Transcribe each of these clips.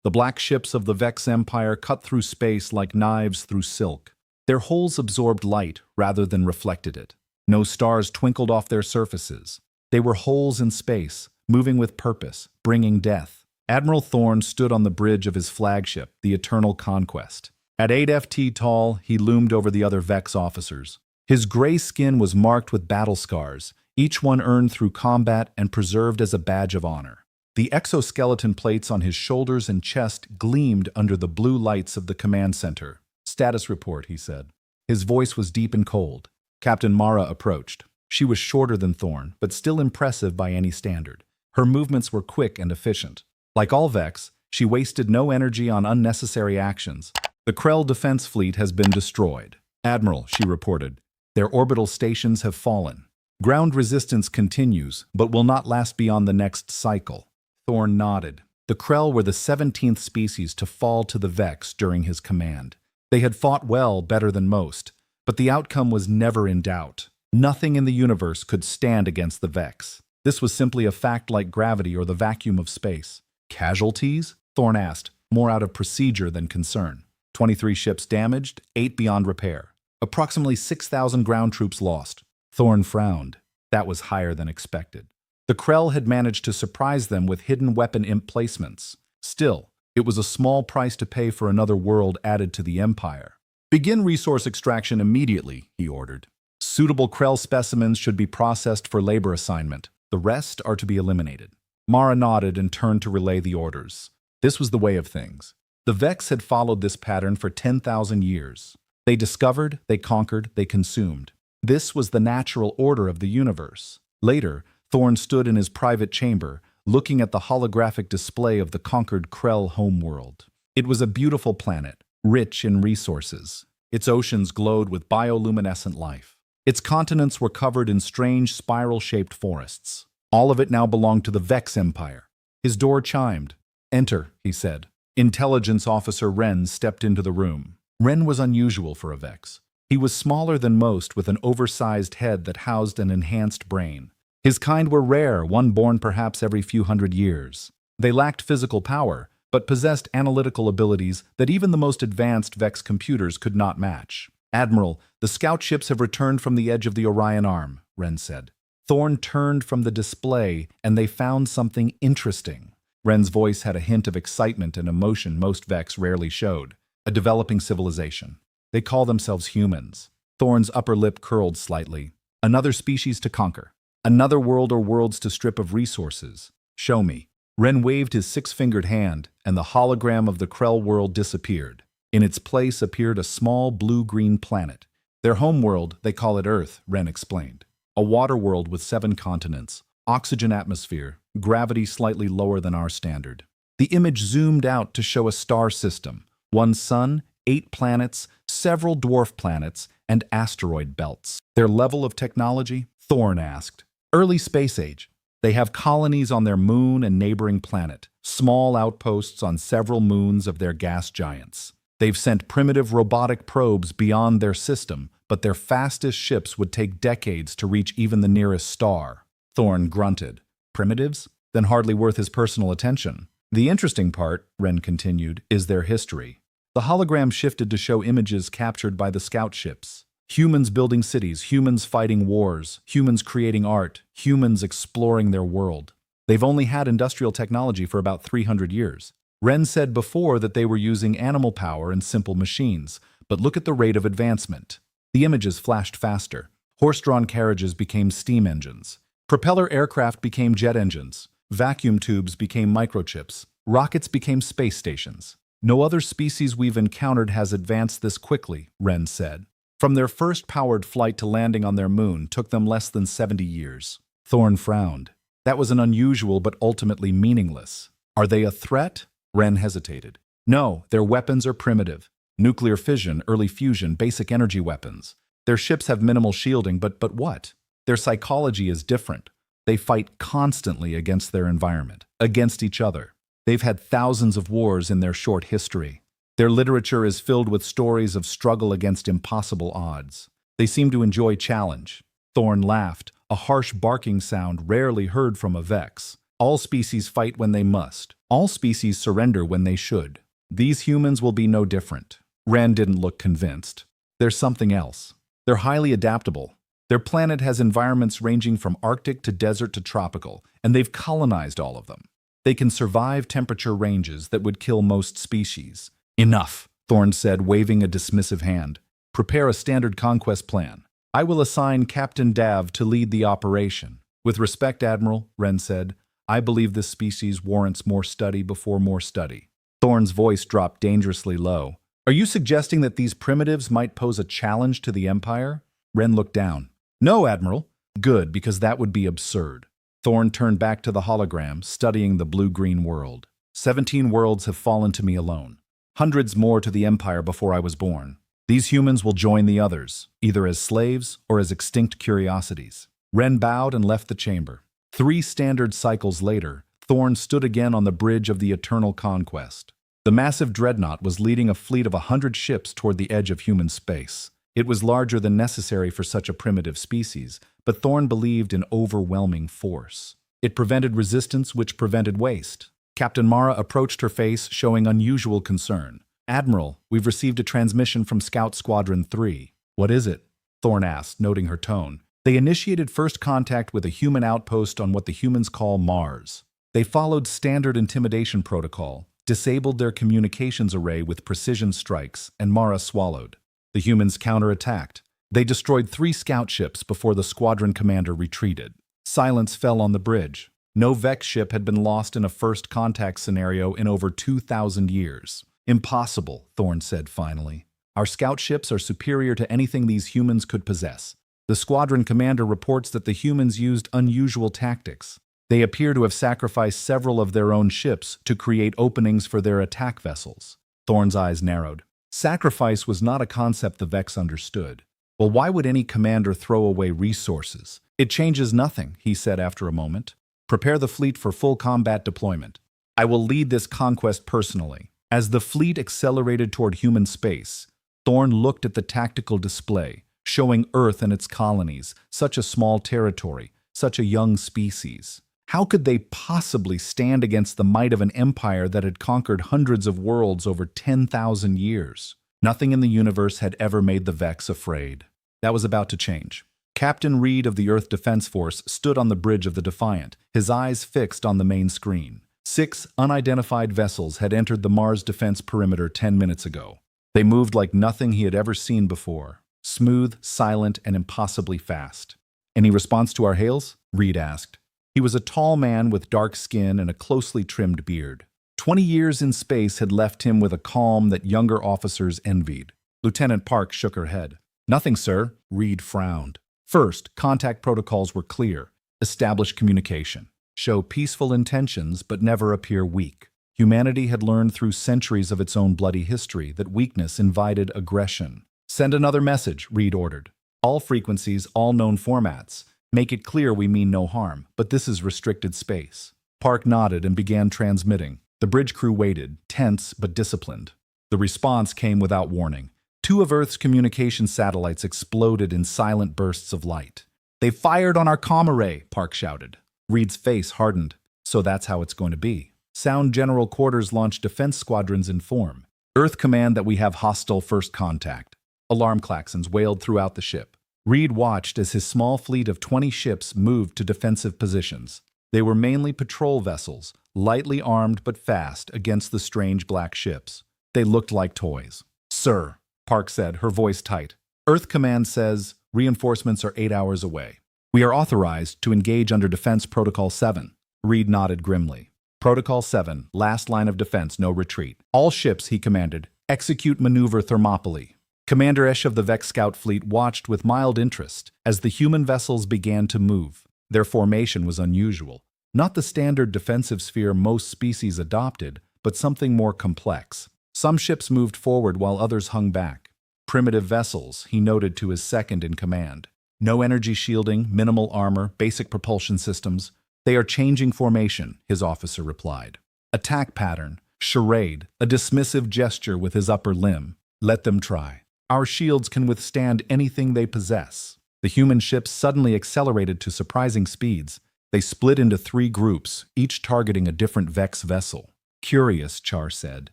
The black ships of the Vex Empire cut through space like knives through silk. Their hulls absorbed light rather than reflected it. No stars twinkled off their surfaces. They were holes in space, moving with purpose, bringing death. Admiral Thorne stood on the bridge of his flagship, the Eternal Conquest. At 8 ft tall, he loomed over the other Vex officers. His gray skin was marked with battle scars, each one earned through combat and preserved as a badge of honor. The exoskeleton plates on his shoulders and chest gleamed under the blue lights of the command center. "Status report," he said. His voice was deep and cold. Captain Mara approached. She was shorter than Thorne, but still impressive by any standard. Her movements were quick and efficient. Like all Vex, she wasted no energy on unnecessary actions. "The Krell defense fleet has been destroyed. Admiral," she reported, "their orbital stations have fallen. Ground resistance continues, but will not last beyond the next cycle." Thorne nodded. The Krell were the 17th species to fall to the Vex during his command. They had fought well, better than most, but the outcome was never in doubt. Nothing in the universe could stand against the Vex. This was simply a fact like gravity or the vacuum of space. "Casualties?" Thorne asked, more out of procedure than concern. 23 ships damaged, 8 beyond repair. Approximately 6,000 ground troops lost. Thorne frowned. That was higher than expected. The Krell had managed to surprise them with hidden weapon emplacements. Still, it was a small price to pay for another world added to the Empire. "Begin resource extraction immediately," he ordered. "Suitable Krell specimens should be processed for labor assignment. The rest are to be eliminated." Mara nodded and turned to relay the orders. This was the way of things. The Vex had followed this pattern for 10,000 years. They discovered, they conquered, they consumed. This was the natural order of the universe. Later, Thorne stood in his private chamber, looking at the holographic display of the conquered Krell homeworld. It was a beautiful planet, rich in resources. Its oceans glowed with bioluminescent life. Its continents were covered in strange spiral-shaped forests. All of it now belonged to the Vex Empire. His door chimed. "Enter," he said. Intelligence Officer Wren stepped into the room. Wren was unusual for a Vex. He was smaller than most, with an oversized head that housed an enhanced brain. His kind were rare, one born perhaps every few hundred years. They lacked physical power, but possessed analytical abilities that even the most advanced Vex computers could not match. "Admiral, the scout ships have returned from the edge of the Orion Arm," Wren said. Thorne turned from the display, and they found something interesting. Wren's voice had a hint of excitement and emotion most Vex rarely showed. "A developing civilization. They call themselves humans." Thorne's upper lip curled slightly. "Another species to conquer. Another world or worlds to strip of resources. Show me." Wren waved his six-fingered hand, and the hologram of the Krell world disappeared. In its place appeared a small blue-green planet. "Their homeworld, they call it Earth," Wren explained. "A water world with 7 continents, oxygen atmosphere, gravity slightly lower than our standard." The image zoomed out to show a star system. 1 sun, 8 planets, several dwarf planets, and asteroid belts. "Their level of technology?" Thorne asked. "Early space age. They have colonies on their moon and neighboring planet, small outposts on several moons of their gas giants. They've sent primitive robotic probes beyond their system, but their fastest ships would take decades to reach even the nearest star." Thorne grunted. "Primitives? Then hardly worth his personal attention." "The interesting part," Wren continued, "is their history." The hologram shifted to show images captured by the scout ships. Humans building cities, humans fighting wars, humans creating art, humans exploring their world. They've only had industrial technology for about 300 years. Wren said before that they were using animal power and simple machines, but look at the rate of advancement. The images flashed faster. Horse-drawn carriages became steam engines. Propeller aircraft became jet engines. Vacuum tubes became microchips. Rockets became space stations. "No other species we've encountered has advanced this quickly," Wren said. "From their first powered flight to landing on their moon took them less than 70 years. Thorne frowned. That was an unusual but ultimately meaningless. "Are they a threat?" Wren hesitated. "No, their weapons are primitive. Nuclear fission, early fusion, basic energy weapons. Their ships have minimal shielding, but what? Their psychology is different. They fight constantly against their environment, against each other. They've had thousands of wars in their short history. Their literature is filled with stories of struggle against impossible odds. They seem to enjoy challenge." Thorne laughed, a harsh barking sound rarely heard from a Vex. "All species fight when they must. All species surrender when they should. These humans will be no different. Ren didn't look convinced. There's something else. They're highly adaptable. Their planet has environments ranging from Arctic to desert to tropical, and they've colonized all of them. They can survive temperature ranges that would kill most species. Enough, Thorne said, waving a dismissive hand. Prepare a standard conquest plan. I will assign Captain Dav to lead the operation. With respect, Admiral, Ren said, I believe this species warrants more study before more study. Thorne's voice dropped dangerously low. Are you suggesting that these primitives might pose a challenge to the Empire? Ren looked down. No, Admiral. Good, because that would be absurd. Thorne turned back to the hologram, studying the blue-green world. 17 worlds have fallen to me alone. Hundreds more to the Empire before I was born. These humans will join the others, either as slaves or as extinct curiosities. Ren bowed and left the chamber. 3 standard cycles later, Thorne stood again on the bridge of the Eternal Conquest. The massive dreadnought was leading a fleet of 100 ships toward the edge of human space. It was larger than necessary for such a primitive species, but Thorne believed in overwhelming force. It prevented resistance, which prevented waste. Captain Mara approached her face, showing unusual concern. Admiral, we've received a transmission from Scout Squadron 3. What is it? Thorne asked, noting her tone. They initiated first contact with a human outpost on what the humans call Mars. They followed standard intimidation protocol, disabled their communications array with precision strikes, and Mara swallowed. The humans counterattacked. They destroyed 3 scout ships before the squadron commander retreated. Silence fell on the bridge. No Vex ship had been lost in a first contact scenario in over 2,000 years. Impossible, Thorne said finally. Our scout ships are superior to anything these humans could possess. The squadron commander reports that the humans used unusual tactics. They appear to have sacrificed several of their own ships to create openings for their attack vessels. Thorne's eyes narrowed. Sacrifice was not a concept the Vex understood. Well, why would any commander throw away resources? It changes nothing, he said after a moment. Prepare the fleet for full combat deployment. I will lead this conquest personally. As the fleet accelerated toward human space, Thorne looked at the tactical display, showing Earth and its colonies, such a small territory, such a young species. How could they possibly stand against the might of an empire that had conquered hundreds of worlds over 10,000 years? Nothing in the universe had ever made the Vex afraid. That was about to change. Captain Reed of the Earth Defense Force stood on the bridge of the Defiant, his eyes fixed on the main screen. 6 unidentified vessels had entered the Mars defense perimeter 10 minutes ago. They moved like nothing he had ever seen before. Smooth, silent, and impossibly fast. Any response to our hails? Reed asked. He was a tall man with dark skin and a closely trimmed beard. 20 years in space had left him with a calm that younger officers envied. Lieutenant Park shook her head. Nothing, sir. Reed frowned. First, contact protocols were clear. Establish communication. Show peaceful intentions but never appear weak. Humanity had learned through centuries of its own bloody history that weakness invited aggression. Send another message, Reed ordered. All frequencies, all known formats. Make it clear we mean no harm, but this is restricted space. Park nodded and began transmitting. The bridge crew waited, tense but disciplined. The response came without warning. 2 of Earth's communication satellites exploded in silent bursts of light. They fired on our comm array, Park shouted. Reed's face hardened. So that's how it's going to be. Sound General Quarters launched defense squadrons in form. Earth command that we have hostile first contact. Alarm klaxons wailed throughout the ship. Reed watched as his small fleet of 20 ships moved to defensive positions. They were mainly patrol vessels, lightly armed but fast against the strange black ships. They looked like toys. Sir, Park said, her voice tight. Earth Command says reinforcements are 8 hours away. We are authorized to engage under Defense Protocol 7. Reed nodded grimly. Protocol 7, last line of defense, no retreat. All ships, he commanded, execute maneuver Thermopylae. Commander Esch of the Vex Scout Fleet watched with mild interest as the human vessels began to move. Their formation was unusual. Not the standard defensive sphere most species adopted, but something more complex. Some ships moved forward while others hung back. Primitive vessels, he noted to his second in command. No energy shielding, minimal armor, basic propulsion systems. They are changing formation, his officer replied. Attack pattern, charade, a dismissive gesture with his upper limb. Let them try. Our shields can withstand anything they possess. The human ships suddenly accelerated to surprising speeds. They split into 3 groups, each targeting a different Vex vessel. Curious, Char said.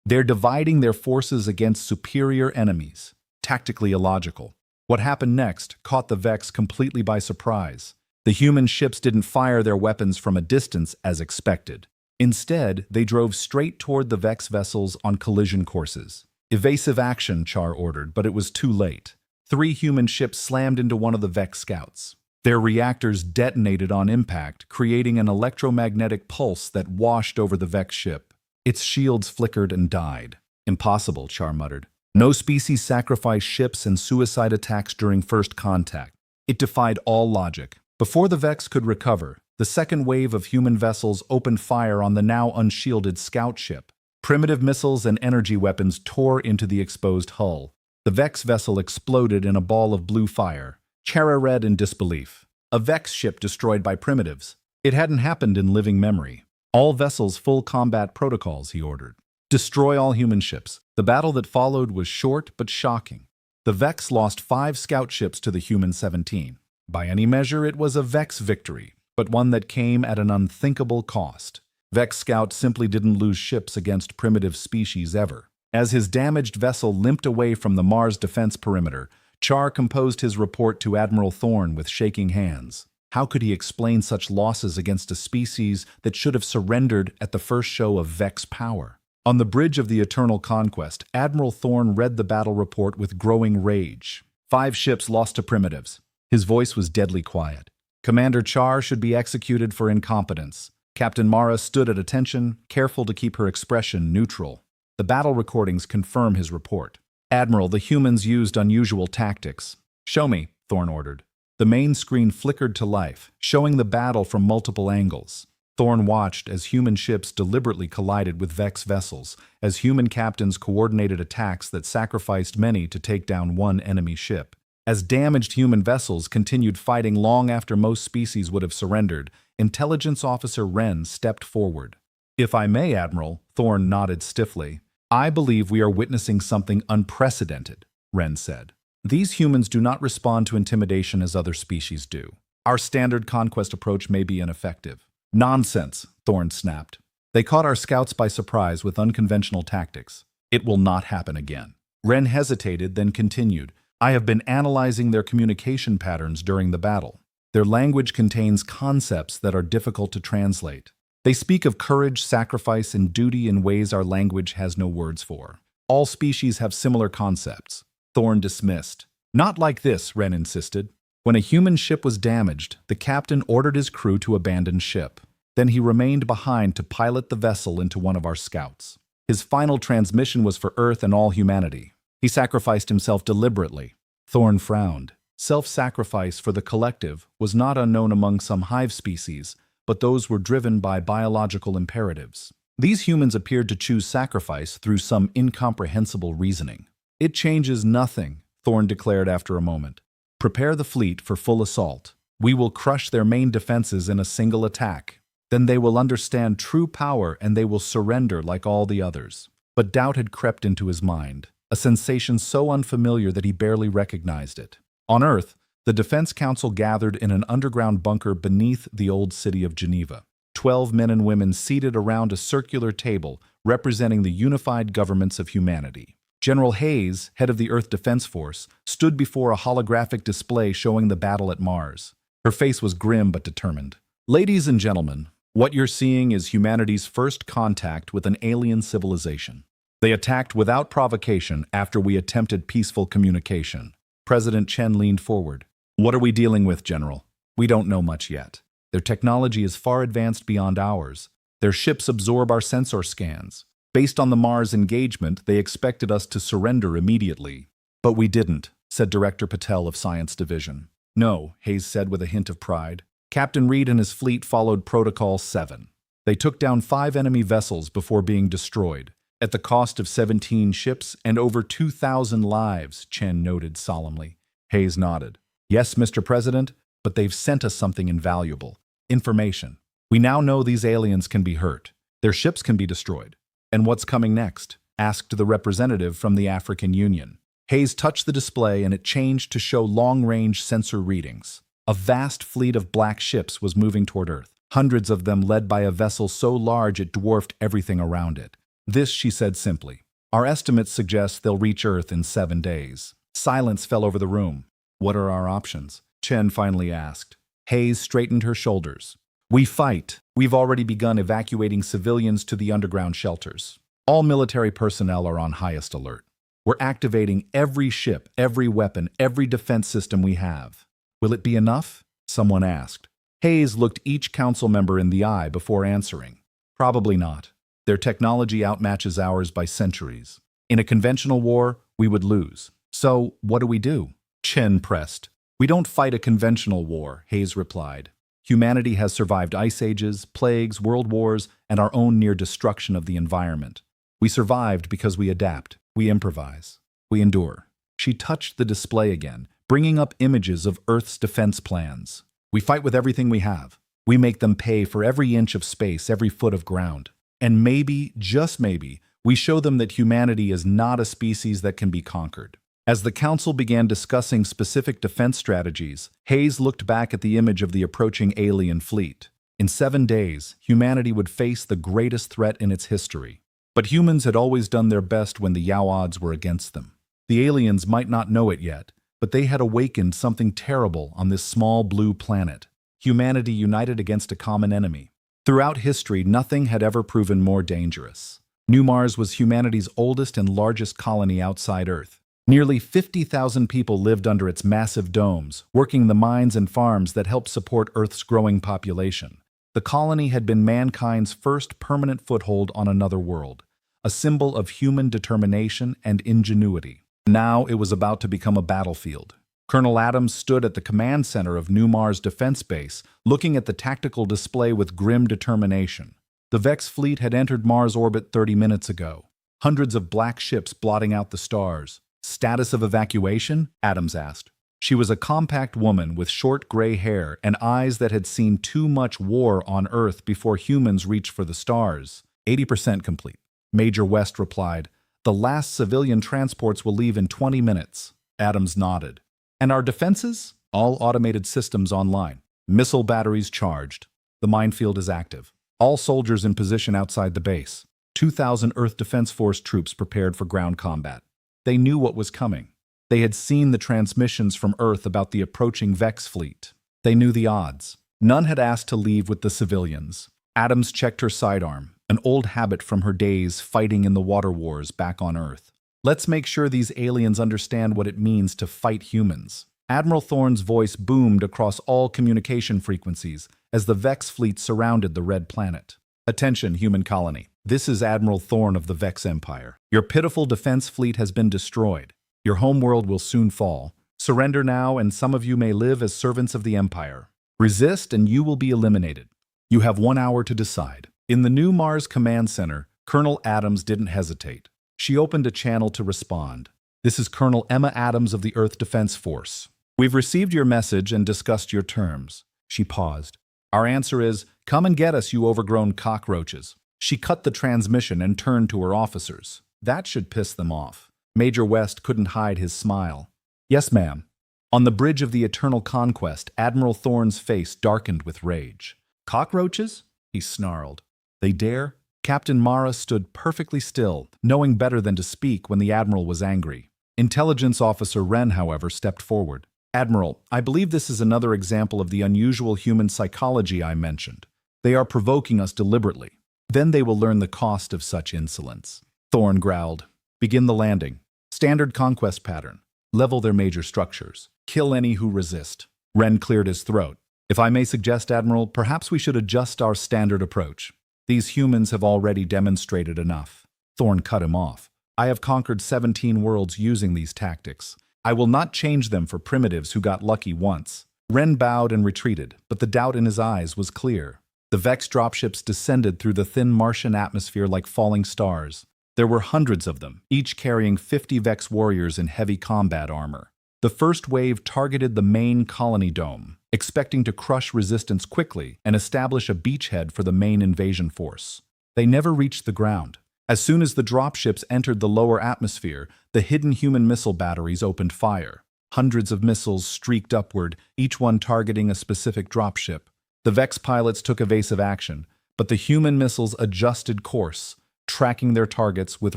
They're dividing their forces against superior enemies. Tactically illogical. What happened next caught the Vex completely by surprise. The human ships didn't fire their weapons from a distance as expected. Instead, they drove straight toward the Vex vessels on collision courses. Evasive action, Char ordered, but it was too late. 3 human ships slammed into one of the Vex scouts. Their reactors detonated on impact, creating an electromagnetic pulse that washed over the Vex ship. Its shields flickered and died. Impossible, Char muttered. No species sacrificed ships in suicide attacks during first contact. It defied all logic. Before the Vex could recover, the second wave of human vessels opened fire on the now unshielded scout ship. Primitive missiles and energy weapons tore into the exposed hull. The Vex vessel exploded in a ball of blue fire. Chara read in disbelief. A Vex ship destroyed by primitives. It hadn't happened in living memory. All vessels full combat protocols, he ordered. Destroy all human ships. The battle that followed was short but shocking. The Vex lost 5 scout ships to the human 17. By any measure, it was a Vex victory, but one that came at an unthinkable cost. Vex Scout simply didn't lose ships against primitive species ever. As his damaged vessel limped away from the Mars defense perimeter, Char composed his report to Admiral Thorne with shaking hands. How could he explain such losses against a species that should have surrendered at the first show of Vex power? On the bridge of the Eternal Conquest, Admiral Thorne read the battle report with growing rage. 5 ships lost to primitives. His voice was deadly quiet. Commander Char should be executed for incompetence. Captain Mara stood at attention, careful to keep her expression neutral. The battle recordings confirm his report. Admiral, the humans used unusual tactics. Show me, Thorne ordered. The main screen flickered to life, showing the battle from multiple angles. Thorne watched as human ships deliberately collided with Vex vessels, as human captains coordinated attacks that sacrificed many to take down one enemy ship. As damaged human vessels continued fighting long after most species would have surrendered, Intelligence Officer Wren stepped forward. If I may, Admiral, Thorne nodded stiffly. I believe we are witnessing something unprecedented, Wren said. These humans do not respond to intimidation as other species do. Our standard conquest approach may be ineffective. Nonsense, Thorne snapped. They caught our scouts by surprise with unconventional tactics. It will not happen again. Wren hesitated, then continued. I have been analyzing their communication patterns during the battle. Their language contains concepts that are difficult to translate. They speak of courage, sacrifice, and duty in ways our language has no words for. All species have similar concepts. Thorne dismissed. Not like this, Wren insisted. When a human ship was damaged, the captain ordered his crew to abandon ship. Then he remained behind to pilot the vessel into one of our scouts. His final transmission was for Earth and all humanity. He sacrificed himself deliberately. Thorne frowned. Self-sacrifice for the collective was not unknown among some hive species, but those were driven by biological imperatives. These humans appeared to choose sacrifice through some incomprehensible reasoning. It changes nothing, Thorne declared after a moment. Prepare the fleet for full assault. We will crush their main defenses in a single attack. Then they will understand true power and they will surrender like all the others. But doubt had crept into his mind, a sensation so unfamiliar that he barely recognized it. On Earth, the Defense Council gathered in an underground bunker beneath the old city of Geneva. 12 men and women seated around a circular table representing the unified governments of humanity. General Hayes, head of the Earth Defense Force, stood before a holographic display showing the battle at Mars. Her face was grim but determined. Ladies and gentlemen, what you're seeing is humanity's first contact with an alien civilization. They attacked without provocation after we attempted peaceful communication. President Chen leaned forward. What are we dealing with, General? We don't know much yet. Their technology is far advanced beyond ours. Their ships absorb our sensor scans. Based on the Mars engagement, they expected us to surrender immediately. But we didn't, said Director Patel of Science Division. No, Hayes said with a hint of pride. Captain Reed and his fleet followed Protocol 7. They took down 5 enemy vessels before being destroyed. At the cost of 17 ships and over 2,000 lives, Chen noted solemnly. Hayes nodded. Yes, Mr. President, but they've sent us something invaluable. Information. We now know these aliens can be hurt. Their ships can be destroyed. And what's coming next? Asked the representative from the African Union. Hayes touched the display and it changed to show long-range sensor readings. A vast fleet of black ships was moving toward Earth. hundreds of them led by a vessel so large it dwarfed everything around it. This, she said simply. Our estimates suggest they'll reach Earth in 7 days. Silence fell over the room. What are our options? Chen finally asked. Hayes straightened her shoulders. We fight. We've already begun evacuating civilians to the underground shelters. All military personnel are on highest alert. We're activating every ship, every weapon, every defense system we have. Will it be enough? Someone asked. Hayes looked each council member in the eye before answering. Probably not. Their technology outmatches ours by centuries. In a conventional war, we would lose. So, what do? Chen pressed. We don't fight a conventional war, Hayes replied. Humanity has survived ice ages, plagues, world wars, and our own near destruction of the environment. We survived because we adapt, we improvise, we endure. She touched the display again, bringing up images of Earth's defense plans. We fight with everything we have. We make them pay for every inch of space, every foot of ground. And maybe, just maybe, we show them that humanity is not a species that can be conquered. As the council began discussing specific defense strategies, Hayes looked back at the image of the approaching alien fleet. In 7 days, humanity would face the greatest threat in its history. But humans had always done their best when the Yao odds were against them. The aliens might not know it yet, but they had awakened something terrible on this small blue planet. Humanity united against a common enemy. Throughout history, nothing had ever proven more dangerous. New Mars was humanity's oldest and largest colony outside Earth. Nearly 50,000 people lived under its massive domes, working the mines and farms that helped support Earth's growing population. The colony had been mankind's first permanent foothold on another world, a symbol of human determination and ingenuity. Now it was about to become a battlefield. Colonel Adams stood at the command center of New Mars Defense Base, looking at the tactical display with grim determination. The Vex fleet had entered Mars orbit 30 minutes ago. Hundreds of black ships blotting out the stars. Status of evacuation? Adams asked. She was a compact woman with short gray hair and eyes that had seen too much war on Earth before humans reached for the stars. 80% complete. Major West replied, The last civilian transports will leave in 20 minutes. Adams nodded. And our defenses? All automated systems online. Missile batteries charged. The minefield is active. All soldiers in position outside the base. 2,000 Earth Defense Force troops prepared for ground combat. They knew what was coming. They had seen the transmissions from Earth about the approaching Vex fleet. They knew the odds. None had asked to leave with the civilians. Adams checked her sidearm, an old habit from her days fighting in the water wars back on Earth. Let's make sure these aliens understand what it means to fight humans. Admiral Thorne's voice boomed across all communication frequencies as the Vex fleet surrounded the red planet. Attention, human colony. This is Admiral Thorne of the Vex Empire. Your pitiful defense fleet has been destroyed. Your homeworld will soon fall. Surrender now, and some of you may live as servants of the Empire. Resist, and you will be eliminated. You have 1 hour to decide. In the New Mars Command Center, Colonel Adams didn't hesitate. She opened a channel to respond. This is Colonel Emma Adams of the Earth Defense Force. We've received your message and discussed your terms. She paused. Our answer is, come and get us, you overgrown cockroaches. She cut the transmission and turned to her officers. That should piss them off. Major West couldn't hide his smile. Yes, ma'am. On the bridge of the Eternal Conquest, Admiral Thorne's face darkened with rage. Cockroaches? He snarled. They dare? Captain Mara stood perfectly still, knowing better than to speak when the Admiral was angry. Intelligence Officer Wren, however, stepped forward. Admiral, I believe this is another example of the unusual human psychology I mentioned. They are provoking us deliberately. Then they will learn the cost of such insolence. Thorne growled. Begin the landing. Standard conquest pattern. Level their major structures. Kill any who resist. Wren cleared his throat. If I may suggest, Admiral, perhaps we should adjust our standard approach. These humans have already demonstrated enough. Thorne cut him off. I have conquered 17 worlds using these tactics. I will not change them for primitives who got lucky once. Wren bowed and retreated, but the doubt in his eyes was clear. The Vex dropships descended through the thin Martian atmosphere like falling stars. There were hundreds of them, each carrying 50 Vex warriors in heavy combat armor. The first wave targeted the main colony dome, expecting to crush resistance quickly and establish a beachhead for the main invasion force. They never reached the ground. As soon as the dropships entered the lower atmosphere, the hidden human missile batteries opened fire. Hundreds of missiles streaked upward, each one targeting a specific dropship. The Vex pilots took evasive action, but the human missiles adjusted course, tracking their targets with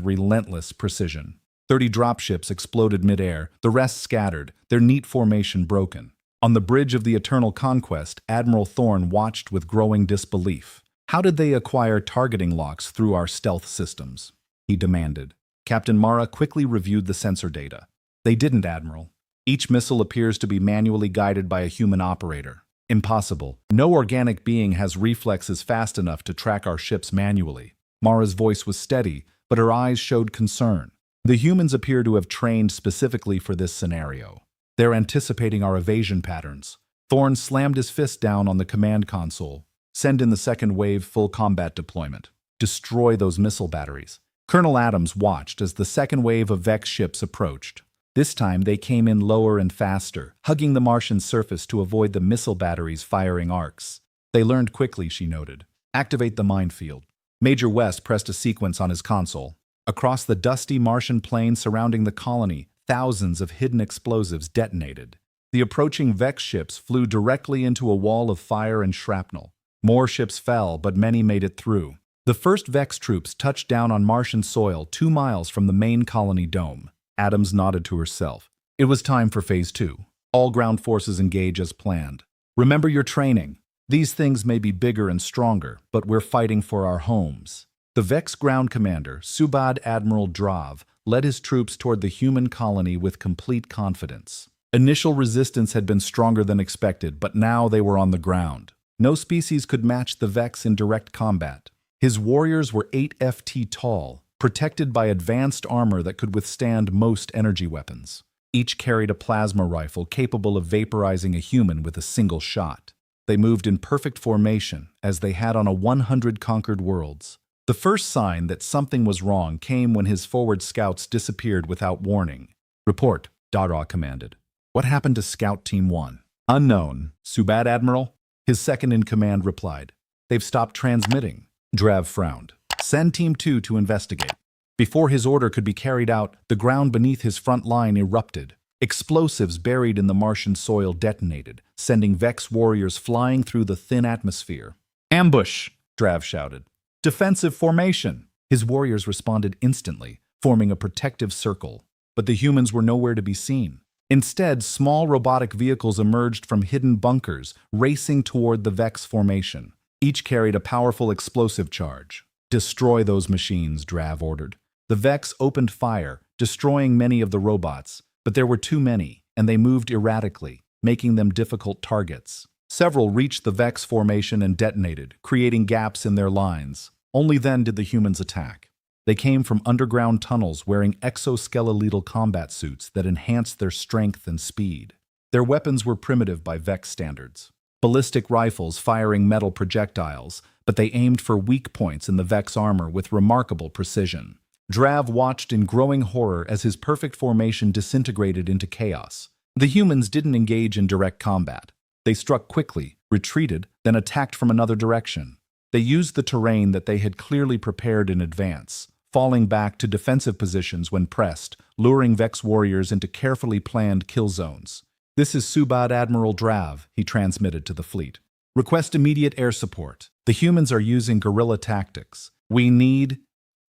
relentless precision. 30 dropships exploded midair, the rest scattered, their neat formation broken. On the bridge of the Eternal Conquest, Admiral Thorne watched with growing disbelief. How did they acquire targeting locks through our stealth systems? He demanded. Captain Mara quickly reviewed the sensor data. They didn't, Admiral. Each missile appears to be manually guided by a human operator. Impossible. No organic being has reflexes fast enough to track our ships manually. Mara's voice was steady, but her eyes showed concern. The humans appear to have trained specifically for this scenario. They're anticipating our evasion patterns. Thorne slammed his fist down on the command console. Send in the second wave full combat deployment. Destroy those missile batteries. Colonel Adams watched as the second wave of Vex ships approached. This time they came in lower and faster, hugging the Martian surface to avoid the missile batteries firing arcs. They learned quickly, she noted. Activate the minefield. Major West pressed a sequence on his console. Across the dusty Martian plain surrounding the colony, thousands of hidden explosives detonated. The approaching Vex ships flew directly into a wall of fire and shrapnel. More ships fell, but many made it through. The first Vex troops touched down on Martian soil 2 miles from the main colony dome. Adams nodded to herself. It was time for Phase 2. All ground forces engage as planned. Remember your training. These things may be bigger and stronger, but we're fighting for our homes. The Vex ground commander, Subad Admiral Drav, led his troops toward the human colony with complete confidence. Initial resistance had been stronger than expected, but now they were on the ground. No species could match the Vex in direct combat. His warriors were 8 ft tall, protected by advanced armor that could withstand most energy weapons. Each carried a plasma rifle capable of vaporizing a human with a single shot. They moved in perfect formation, as they had on a 100 conquered worlds. The first sign that something was wrong came when his forward scouts disappeared without warning. Report, Dara commanded. What happened to Scout Team 1? Unknown. Subad Admiral? His second-in-command replied. They've stopped transmitting. Drav frowned. Send Team 2 to investigate. Before his order could be carried out, the ground beneath his front line erupted. Explosives buried in the Martian soil detonated, sending Vex warriors flying through the thin atmosphere. Ambush! Drav shouted. Defensive formation! His warriors responded instantly, forming a protective circle. But the humans were nowhere to be seen. Instead, small robotic vehicles emerged from hidden bunkers, racing toward the Vex formation. Each carried a powerful explosive charge. Destroy those machines, Drav ordered. The Vex opened fire, destroying many of the robots, but there were too many, and they moved erratically, making them difficult targets. Several reached the Vex formation and detonated, creating gaps in their lines. Only then did the humans attack. They came from underground tunnels wearing exoskeletal combat suits that enhanced their strength and speed. Their weapons were primitive by Vex standards. Ballistic rifles firing metal projectiles, but they aimed for weak points in the Vex armor with remarkable precision. Drav watched in growing horror as his perfect formation disintegrated into chaos. The humans didn't engage in direct combat. They struck quickly, retreated, then attacked from another direction. They used the terrain that they had clearly prepared in advance, falling back to defensive positions when pressed, luring Vex warriors into carefully planned kill zones. This is Subad Admiral Drav, he transmitted to the fleet. Request immediate air support. The humans are using guerrilla tactics. We need...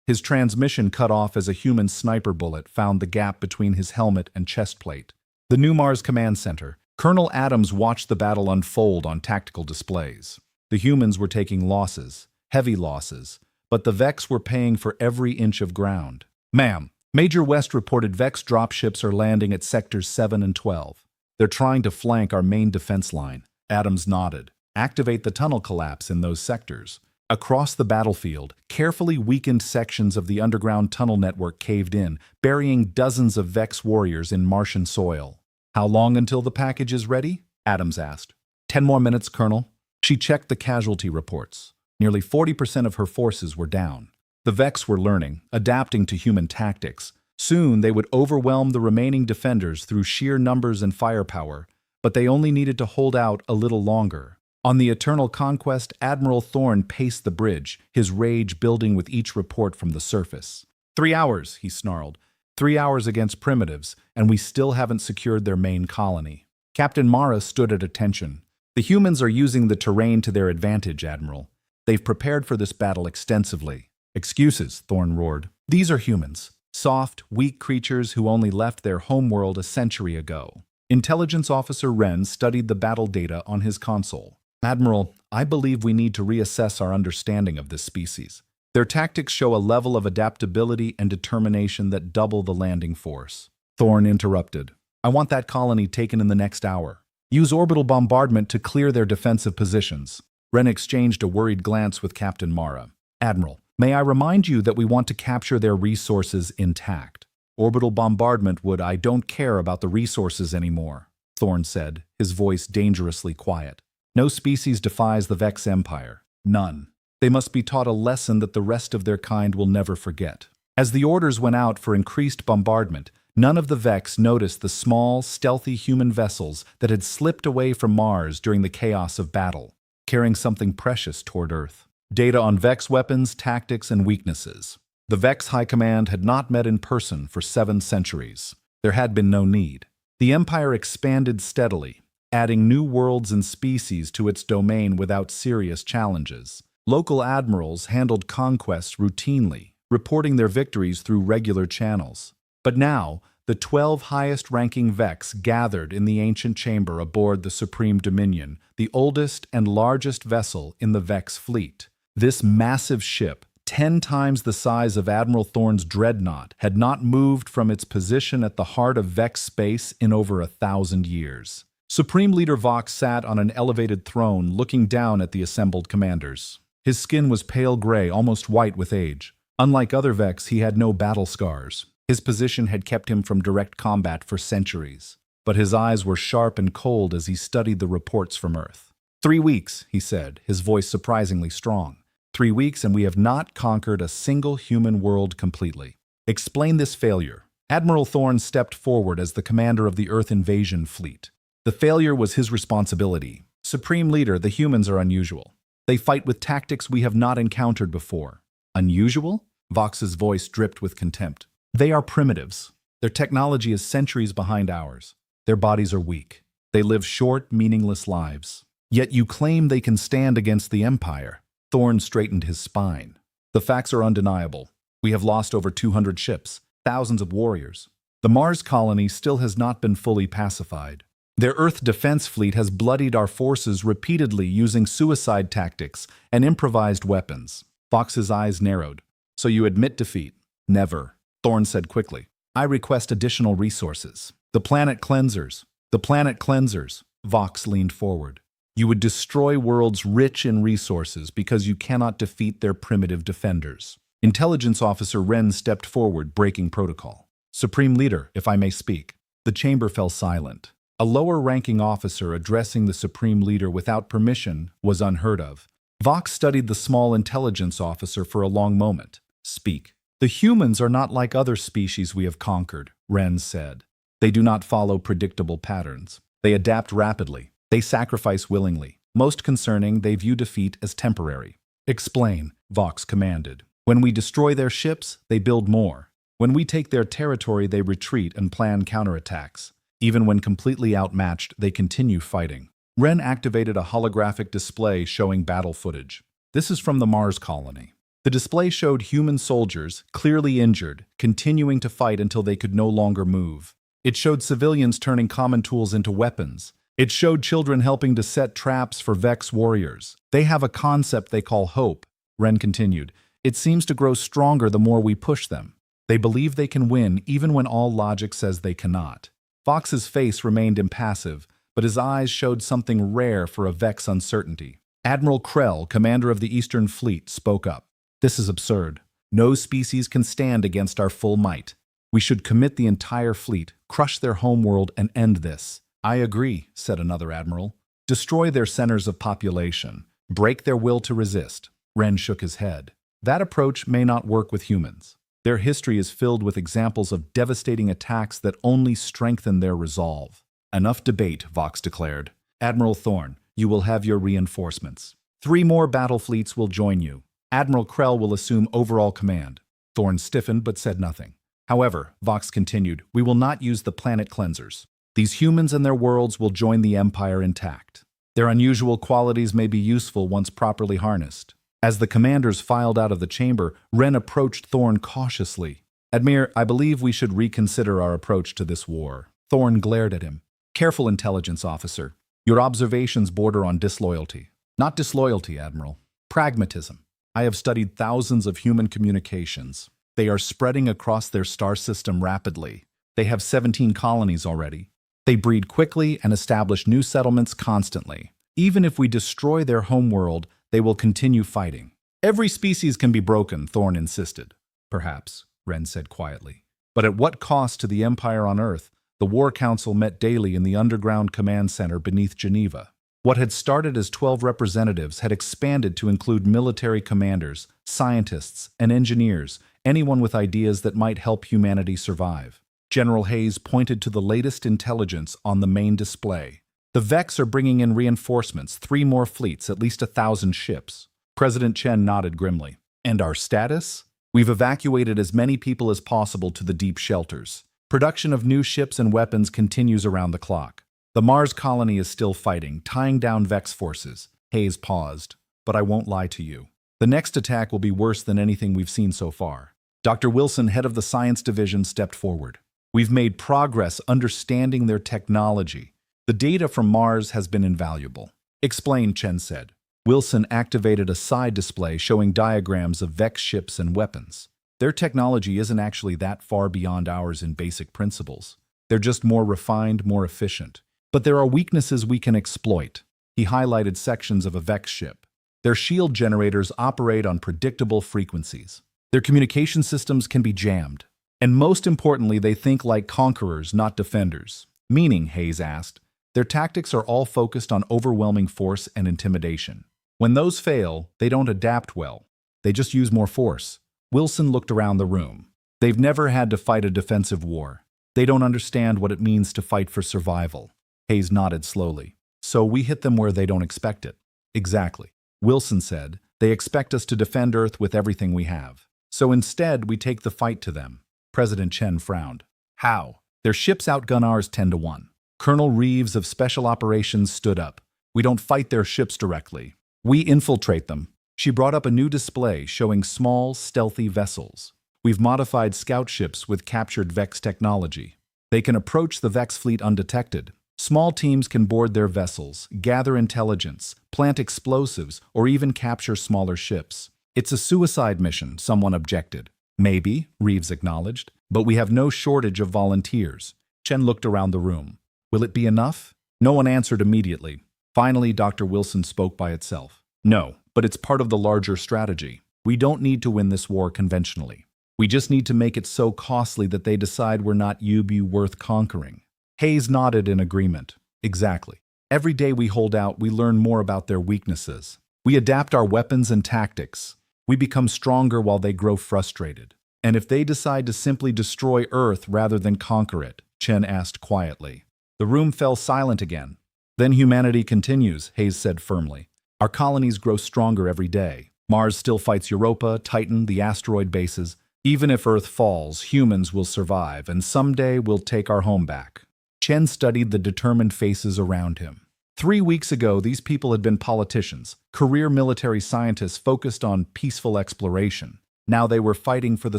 His transmission cut off as a human sniper bullet found the gap between his helmet and chest plate. The New Mars Command Center. Colonel Adams watched the battle unfold on tactical displays. The humans were taking losses, heavy losses, but the Vex were paying for every inch of ground. Ma'am, Major West reported Vex dropships are landing at Sectors 7 and 12. They're trying to flank our main defense line. Adams nodded. Activate the tunnel collapse in those sectors. Across the battlefield, carefully weakened sections of the underground tunnel network caved in, burying dozens of Vex warriors in Martian soil. How long until the package is ready? Adams asked. 10 more minutes, Colonel. She checked the casualty reports. Nearly 40% of her forces were down. The Vex were learning, adapting to human tactics. Soon they would overwhelm the remaining defenders through sheer numbers and firepower, but they only needed to hold out a little longer. On the Eternal Conquest, Admiral Thorne paced the bridge, his rage building with each report from the surface. 3 hours, he snarled. 3 hours against primitives, and we still haven't secured their main colony. Captain Mara stood at attention. The humans are using the terrain to their advantage, Admiral. They've prepared for this battle extensively. Excuses, Thorn roared. These are humans. Soft, weak creatures who only left their homeworld a century ago. Intelligence Officer Wren studied the battle data on his console. Admiral, I believe we need to reassess our understanding of this species. Their tactics show a level of adaptability and determination that double the landing force. Thorn interrupted. I want that colony taken in the next hour. Use orbital bombardment to clear their defensive positions. Wren exchanged a worried glance with Captain Mara. Admiral, may I remind you that we want to capture their resources intact. Orbital bombardment would. I don't care about the resources anymore, Thorn said, his voice dangerously quiet. No species defies the Vex Empire. None. They must be taught a lesson that the rest of their kind will never forget. As the orders went out for increased bombardment, none of the Vex noticed the small, stealthy human vessels that had slipped away from Mars during the chaos of battle, carrying something precious toward Earth. Data on Vex weapons, tactics, and weaknesses. The Vex High Command had not met in person for 7 centuries. There had been no need. The Empire expanded steadily, adding new worlds and species to its domain without serious challenges. Local admirals handled conquests routinely, reporting their victories through regular channels. But now, the 12 highest-ranking Vex gathered in the ancient chamber aboard the Supreme Dominion, the oldest and largest vessel in the Vex fleet. This massive ship, 10 times the size of Admiral Thorn's dreadnought, had not moved from its position at the heart of Vex space in over 1,000 years. Supreme Leader Vox sat on an elevated throne looking down at the assembled commanders. His skin was pale gray, almost white with age. Unlike other Vex, he had no battle scars. His position had kept him from direct combat for centuries. But his eyes were sharp and cold as he studied the reports from Earth. 3 weeks, he said, his voice surprisingly strong. 3 weeks and we have not conquered a single human world completely. Explain this failure. Admiral Thorn stepped forward as the commander of the Earth invasion fleet. The failure was his responsibility. Supreme Leader, the humans are unusual. They fight with tactics we have not encountered before. Unusual? Vox's voice dripped with contempt. They are primitives. Their technology is centuries behind ours. Their bodies are weak. They live short, meaningless lives. Yet you claim they can stand against the Empire. Thorn straightened his spine. The facts are undeniable. We have lost over 200 ships, thousands of warriors. The Mars colony still has not been fully pacified. Their Earth defense fleet has bloodied our forces repeatedly using suicide tactics and improvised weapons. Vox's eyes narrowed. So you admit defeat? Never, Thorn said quickly. I request additional resources. The planet cleansers. The planet cleansers. Vox leaned forward. You would destroy worlds rich in resources because you cannot defeat their primitive defenders. Intelligence Officer Wren stepped forward, breaking protocol. Supreme Leader, if I may speak. The chamber fell silent. A lower-ranking officer addressing the Supreme Leader without permission was unheard of. Vox studied the small intelligence officer for a long moment. Speak. The humans are not like other species we have conquered, Wren said. They do not follow predictable patterns. They adapt rapidly. They sacrifice willingly. Most concerning, they view defeat as temporary. Explain, Vox commanded. When we destroy their ships, they build more. When we take their territory, they retreat and plan counterattacks. Even when completely outmatched, they continue fighting. Wren activated a holographic display showing battle footage. This is from the Mars colony. The display showed human soldiers, clearly injured, continuing to fight until they could no longer move. It showed civilians turning common tools into weapons. It showed children helping to set traps for Vex warriors. They have a concept they call hope, Wren continued. It seems to grow stronger the more we push them. They believe they can win even when all logic says they cannot. Vox's face remained impassive, but his eyes showed something rare for a Vex uncertainty. Admiral Krell, commander of the Eastern Fleet, spoke up. This is absurd. No species can stand against our full might. We should commit the entire fleet, crush their homeworld, and end this. I agree, said another admiral. Destroy their centers of population. Break their will to resist. Wren shook his head. That approach may not work with humans. Their history is filled with examples of devastating attacks that only strengthen their resolve. Enough debate, Vox declared. Admiral Thorn, you will have your reinforcements. 3 more battle fleets will join you. Admiral Krell will assume overall command. Thorn stiffened but said nothing. However, Vox continued, we will not use the planet cleansers. These humans and their worlds will join the Empire intact. Their unusual qualities may be useful once properly harnessed. As the commanders filed out of the chamber, Wren approached Thorne cautiously. Admir, I believe we should reconsider our approach to this war. Thorne glared at him. Careful, intelligence officer. Your observations border on disloyalty. Not disloyalty, Admiral. Pragmatism. I have studied thousands of human communications. They are spreading across their star system rapidly. They have 17 colonies already. They breed quickly and establish new settlements constantly. Even if we destroy their homeworld, they will continue fighting. Every species can be broken, Thorne insisted. Perhaps, Wren said quietly. But at what cost to the Empire on Earth? The War Council met daily in the underground command center beneath Geneva. What had started as 12 representatives had expanded to include military commanders, scientists, and engineers, anyone with ideas that might help humanity survive. General Hayes pointed to the latest intelligence on the main display. The Vex are bringing in reinforcements, 3 more fleets, at least 1,000 ships. President Chen nodded grimly. And our status? We've evacuated as many people as possible to the deep shelters. Production of new ships and weapons continues around the clock. The Mars colony is still fighting, tying down Vex forces. Hayes paused. But I won't lie to you. The next attack will be worse than anything we've seen so far. Dr. Wilson, head of the science division, stepped forward. We've made progress understanding their technology. The data from Mars has been invaluable. Explain, Chen said. Wilson activated a side display showing diagrams of Vex ships and weapons. Their technology isn't actually that far beyond ours in basic principles. They're just more refined, more efficient. But there are weaknesses we can exploit. He highlighted sections of a Vex ship. Their shield generators operate on predictable frequencies. Their communication systems can be jammed. And most importantly, they think like conquerors, not defenders. Meaning, Hayes asked, their tactics are all focused on overwhelming force and intimidation. When those fail, they don't adapt well. They just use more force. Wilson looked around the room. They've never had to fight a defensive war. They don't understand what it means to fight for survival. Hayes nodded slowly. So we hit them where they don't expect it. Exactly. Wilson said, they expect us to defend Earth with everything we have. So instead, we take the fight to them. President Chen frowned. How? Their ships outgun ours 10-1. Colonel Reeves of Special Operations stood up. We don't fight their ships directly. We infiltrate them. She brought up a new display showing small, stealthy vessels. We've modified scout ships with captured Vex technology. They can approach the Vex fleet undetected. Small teams can board their vessels, gather intelligence, plant explosives, or even capture smaller ships. It's a suicide mission, someone objected. Maybe, Reeves acknowledged, but we have no shortage of volunteers. Chen looked around the room. Will it be enough? No one answered immediately. Finally, Dr. Wilson spoke by itself. No, but it's part of the larger strategy. We don't need to win this war conventionally. We just need to make it so costly that they decide we're not worth conquering. Hayes nodded in agreement. Exactly. Every day we hold out, we learn more about their weaknesses. We adapt our weapons and tactics. We become stronger while they grow frustrated. And if they decide to simply destroy Earth rather than conquer it, Chen asked quietly. The room fell silent again. Then humanity continues, Hayes said firmly. Our colonies grow stronger every day. Mars still fights Europa, Titan, the asteroid bases. Even if Earth falls, humans will survive, and someday we'll take our home back. Chen studied the determined faces around him. 3 weeks ago, these people had been politicians, career military scientists focused on peaceful exploration. Now they were fighting for the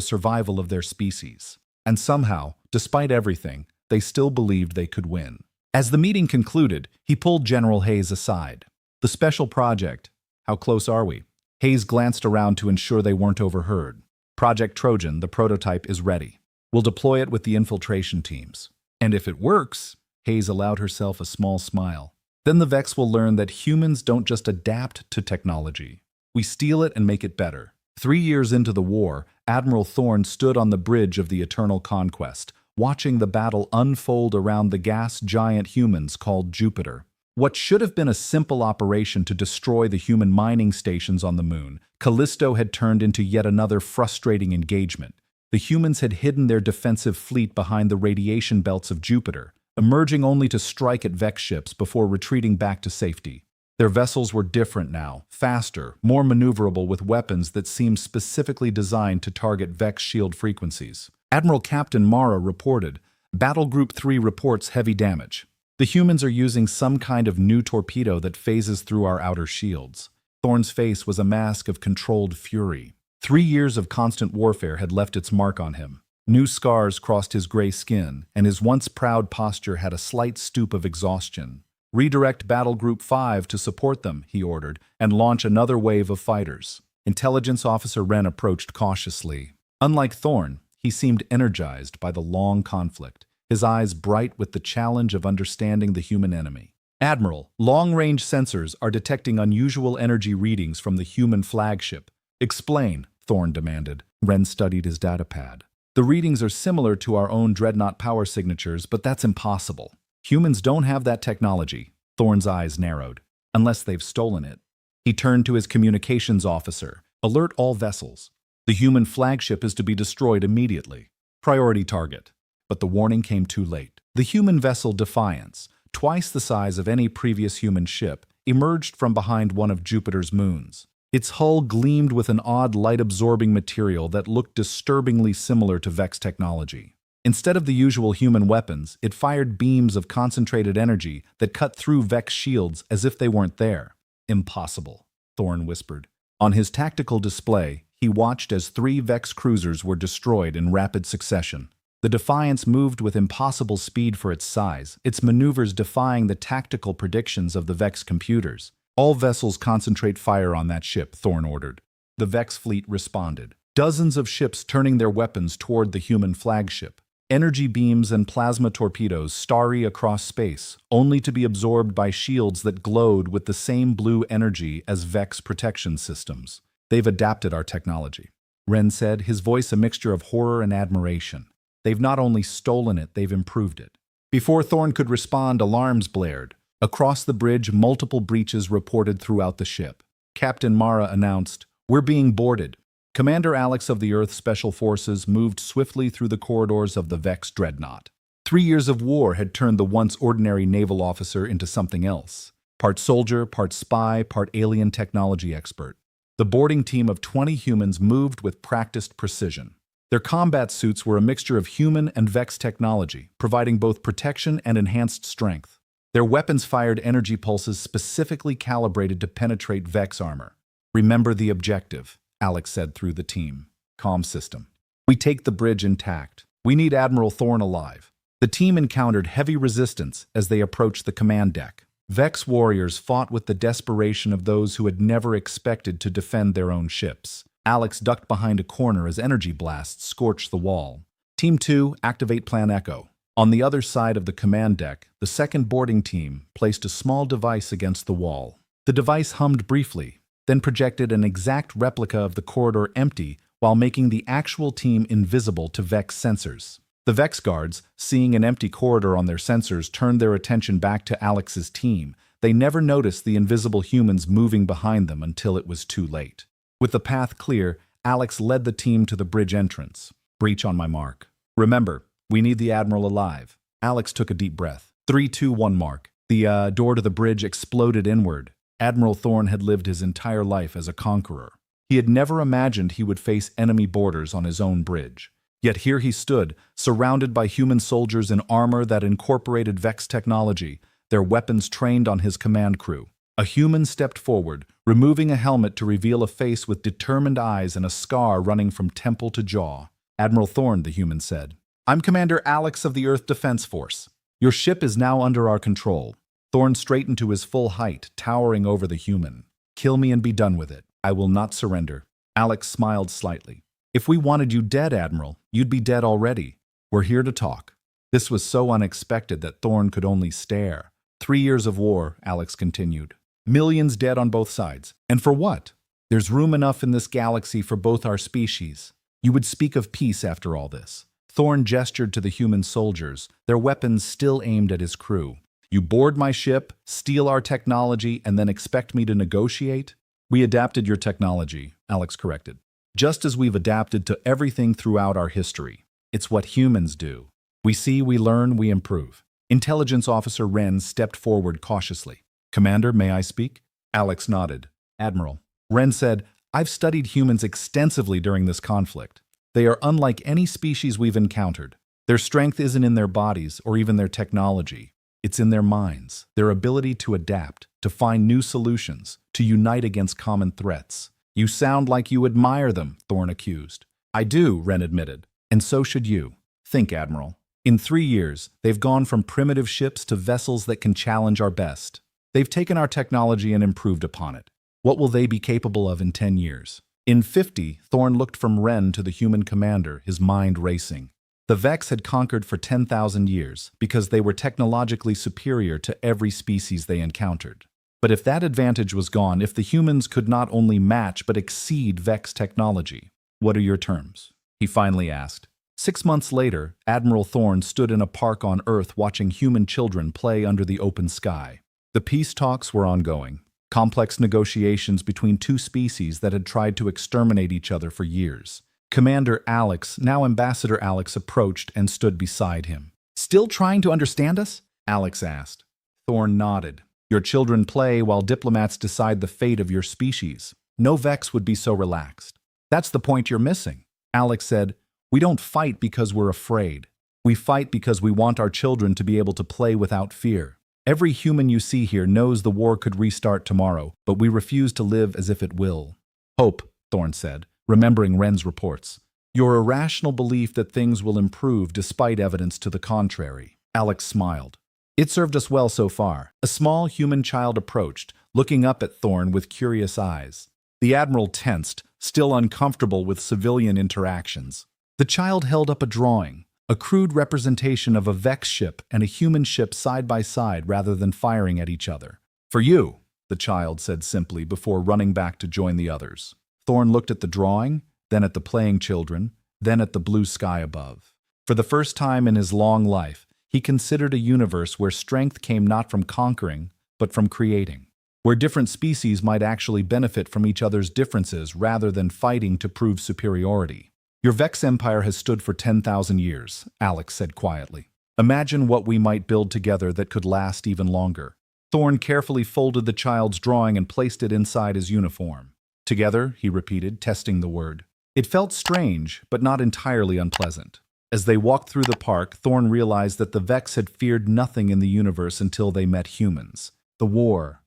survival of their species. And somehow, despite everything, they still believed they could win. As the meeting concluded, he pulled General Hayes aside. The special project. How close are we? Hayes glanced around to ensure they weren't overheard. Project Trojan, the prototype, is ready. We'll deploy it with the infiltration teams. And if it works, Hayes allowed herself a small smile. Then the Vex will learn that humans don't just adapt to technology. We steal it and make it better. 3 years into the war, Admiral Thorne stood on the bridge of the Eternal Conquest, watching the battle unfold around the gas giant humans called Jupiter. What should have been a simple operation to destroy the human mining stations on the moon, Callisto had turned into yet another frustrating engagement. The humans had hidden their defensive fleet behind the radiation belts of Jupiter, emerging only to strike at Vex ships before retreating back to safety. Their vessels were different now, faster, more maneuverable with weapons that seemed specifically designed to target Vex shield frequencies. Admiral Captain Mara reported, Battle Group 3 reports heavy damage. The humans are using some kind of new torpedo that phases through our outer shields. Thorne's face was a mask of controlled fury. 3 years of constant warfare had left its mark on him. New scars crossed his gray skin, and his once proud posture had a slight stoop of exhaustion. "Redirect Battle Group 5 to support them," he ordered, "and launch another wave of fighters." Intelligence Officer Wren approached cautiously. Unlike Thorne, he seemed energized by the long conflict, his eyes bright with the challenge of understanding the human enemy. "Admiral, long-range sensors are detecting unusual energy readings from the human flagship." "Explain," Thorne demanded. Wren studied his datapad. "The readings are similar to our own dreadnought power signatures, but that's impossible. Humans don't have that technology." Thorne's eyes narrowed. "Unless they've stolen it." He turned to his communications officer. "Alert all vessels. The human flagship is to be destroyed immediately. Priority target." But the warning came too late. The human vessel Defiance, twice the size of any previous human ship, emerged from behind one of Jupiter's moons. Its hull gleamed with an odd light-absorbing material that looked disturbingly similar to Vex technology. Instead of the usual human weapons, it fired beams of concentrated energy that cut through Vex shields as if they weren't there. "Impossible," Thorne whispered. On his tactical display, he watched as 3 Vex cruisers were destroyed in rapid succession. The Defiance moved with impossible speed for its size, its maneuvers defying the tactical predictions of the Vex computers. "All vessels concentrate fire on that ship," Thorne ordered. The Vex fleet responded. Dozens of ships turning their weapons toward the human flagship. Energy beams and plasma torpedoes starry across space, only to be absorbed by shields that glowed with the same blue energy as Vex protection systems. "They've adapted our technology," Wren said, his voice a mixture of horror and admiration. "They've not only stolen it, they've improved it." Before Thorne could respond, alarms blared. Across the bridge, multiple breaches reported throughout the ship. Captain Mara announced, "We're being boarded." Commander Alex of the Earth Special Forces moved swiftly through the corridors of the Vex dreadnought. 3 years of war had turned the once ordinary naval officer into something else. Part soldier, part spy, part alien technology expert. The boarding team of 20 humans moved with practiced precision. Their combat suits were a mixture of human and Vex technology, providing both protection and enhanced strength. Their weapons fired energy pulses specifically calibrated to penetrate Vex armor. "Remember the objective," Alex said through the team. "Comm system. We take the bridge intact. We need Admiral Thorne alive." The team encountered heavy resistance as they approached the command deck. Vex warriors fought with the desperation of those who had never expected to defend their own ships. Alex ducked behind a corner as energy blasts scorched the wall. "Team 2, activate Plan Echo." On the other side of the command deck, the second boarding team placed a small device against the wall. The device hummed briefly, then projected an exact replica of the corridor empty while making the actual team invisible to Vex sensors. The Vex guards, seeing an empty corridor on their sensors, turned their attention back to Alex's team. They never noticed the invisible humans moving behind them until it was too late. With the path clear, Alex led the team to the bridge entrance. "Breach on my mark. Remember, we need the Admiral alive." Alex took a deep breath. 3, 2, 1 mark. The door to the bridge exploded inward. Admiral Thorne had lived his entire life as a conqueror. He had never imagined he would face enemy boarders on his own bridge. Yet here he stood, surrounded by human soldiers in armor that incorporated Vex technology, their weapons trained on his command crew. A human stepped forward, removing a helmet to reveal a face with determined eyes and a scar running from temple to jaw. "Admiral Thorne," the human said. "I'm Commander Alex of the Earth Defense Force. Your ship is now under our control." Thorne straightened to his full height, towering over the human. "Kill me and be done with it. I will not surrender." Alex smiled slightly. "If we wanted you dead, Admiral, you'd be dead already. We're here to talk." This was so unexpected that Thorne could only stare. 3 years of war," Alex continued. "Millions dead on both sides. And for what? There's room enough in this galaxy for both our species. You would speak of peace after all this." Thorne gestured to the human soldiers, their weapons still aimed at his crew. "You board my ship, steal our technology, and then expect me to negotiate?" "We adapted your technology," Alex corrected. "Just as we've adapted to everything throughout our history. It's what humans do. We see, we learn, we improve." Intelligence Officer Wren stepped forward cautiously. "Commander, may I speak?" Alex nodded. "Admiral." Wren said, "I've studied humans extensively during this conflict. They are unlike any species we've encountered. Their strength isn't in their bodies or even their technology. It's in their minds, their ability to adapt, to find new solutions, to unite against common threats. You sound like you admire them, Thorne accused. I do, Wren admitted. And so should you. Think, Admiral. In 3 years, they've gone from primitive ships to vessels that can challenge our best. They've taken our technology and improved upon it. What will they be capable of in 10 years? In 50, Thorne looked from Wren to the human commander, his mind racing. The Vex had conquered for 10,000 years because they were technologically superior to every species they encountered. But if that advantage was gone, if the humans could not only match but exceed Vex technology, what are your terms? He finally asked. 6 months later, Admiral Thorne stood in a park on Earth watching human children play under the open sky. The peace talks were ongoing, complex negotiations between two species that had tried to exterminate each other for years. Commander Alex, now Ambassador Alex, approached and stood beside him. Still trying to understand us? Alex asked. Thorne nodded. Your children play while diplomats decide the fate of your species. No Vex would be so relaxed. That's the point you're missing. Alex said, we don't fight because we're afraid. We fight because we want our children to be able to play without fear. Every human you see here knows the war could restart tomorrow, but we refuse to live as if it will. Hope, Thorne said, remembering Wren's reports. Your irrational belief that things will improve despite evidence to the contrary. Alex smiled. It served us well so far. A small human child approached, looking up at Thorne with curious eyes. The Admiral tensed, still uncomfortable with civilian interactions. The child held up a drawing, a crude representation of a Vex ship and a human ship side by side rather than firing at each other. For you, the child said simply before running back to join the others. Thorne looked at the drawing, then at the playing children, then at the blue sky above. For the first time in his long life, he considered a universe where strength came not from conquering, but from creating, where different species might actually benefit from each other's differences rather than fighting to prove superiority. Your Vex Empire has stood for 10,000 years, Alex said quietly. Imagine what we might build together that could last even longer. Thorne carefully folded the child's drawing and placed it inside his uniform. Together, he repeated, testing the word. It felt strange, but not entirely unpleasant. As they walked through the park, Thorne realized that the Vex had feared nothing in the universe until they met humans. The war,